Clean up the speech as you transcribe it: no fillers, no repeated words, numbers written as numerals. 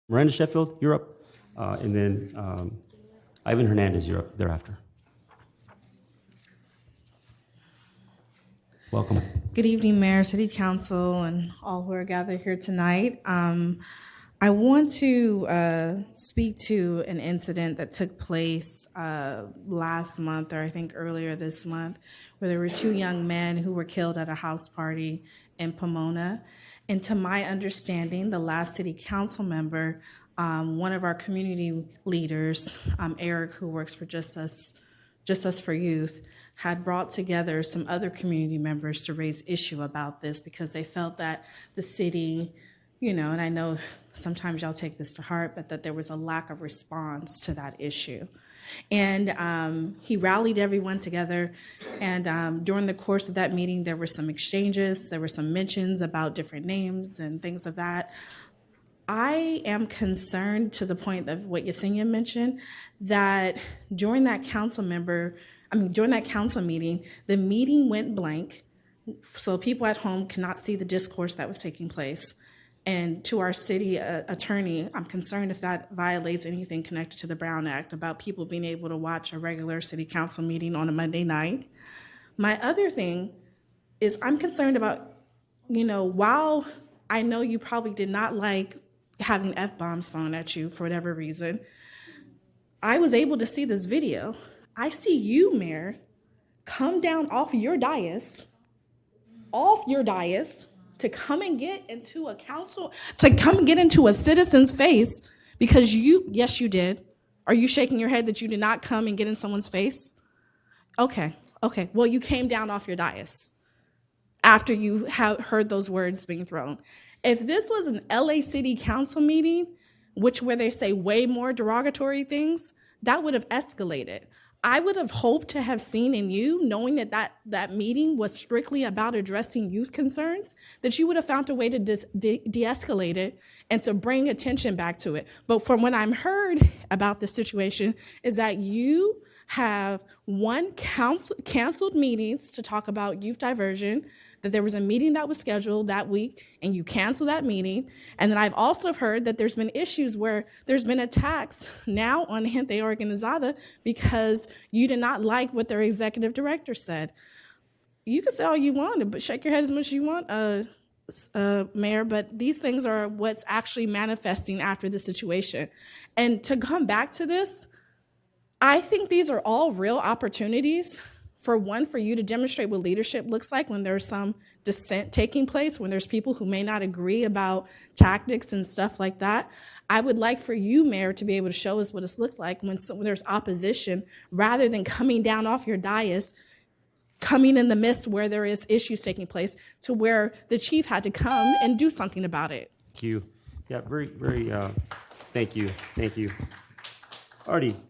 Miranda Sheffield, you're up. And then Ivan Hernandez, you're up thereafter. Welcome. Good evening, Mayor, City Council, and all who are gathered here tonight. I want to speak to an incident that took place last month, or I think earlier this month, where there were two young men who were killed at a house party in Pomona. And to my understanding, the last City Council member, one of our community leaders, Eric, who works for Just Us for Youth, had brought together some other community members to raise issue about this because they felt that the city, and I know sometimes y'all take this to heart, but that there was a lack of response to that issue. And he rallied everyone together, and during the course of that meeting, there were some exchanges, there were some mentions about different names and things of that. I am concerned to the point of what Yesenia mentioned, that during that council meeting, the meeting went blank, so people at home cannot see the discourse that was taking place. And to our city attorney, I'm concerned if that violates anything connected to the Brown Act about people being able to watch a regular city council meeting on a Monday night. My other thing is I'm concerned about, while I know you probably did not like having F-bombs thrown at you for whatever reason, I was able to see this video. I see you, Mayor, come down off your dais, to come and get into a citizen's face because yes, you did. Are you shaking your head that you did not come and get in someone's face? Okay. Well, you came down off your dais after you have heard those words being thrown. If this was an LA City Council meeting, where they say way more derogatory things, that would have escalated. I would have hoped to have seen in you, knowing that meeting was strictly about addressing youth concerns, that you would have found a way to de-escalate it and to bring attention back to it. But from what I'm heard about the situation is that you have canceled meetings to talk about youth diversion, that there was a meeting that was scheduled that week and you canceled that meeting. And then I've also heard that there's been issues where there's been attacks now on Gente Organizada because you did not like what their executive director said. You can say all you want, but shake your head as much as you want, Mayor, but these things are what's actually manifesting after the situation. And to come back to this, I think these are all real opportunities for you to demonstrate what leadership looks like when there's some dissent taking place, when there's people who may not agree about tactics and stuff like that. I would like for you, Mayor, to be able to show us what it's looked like when there's opposition, rather than coming down off your dais, coming in the midst where there is issues taking place, to where the chief had to come and do something about it. Thank you. Yeah, very, very, thank you. Artie.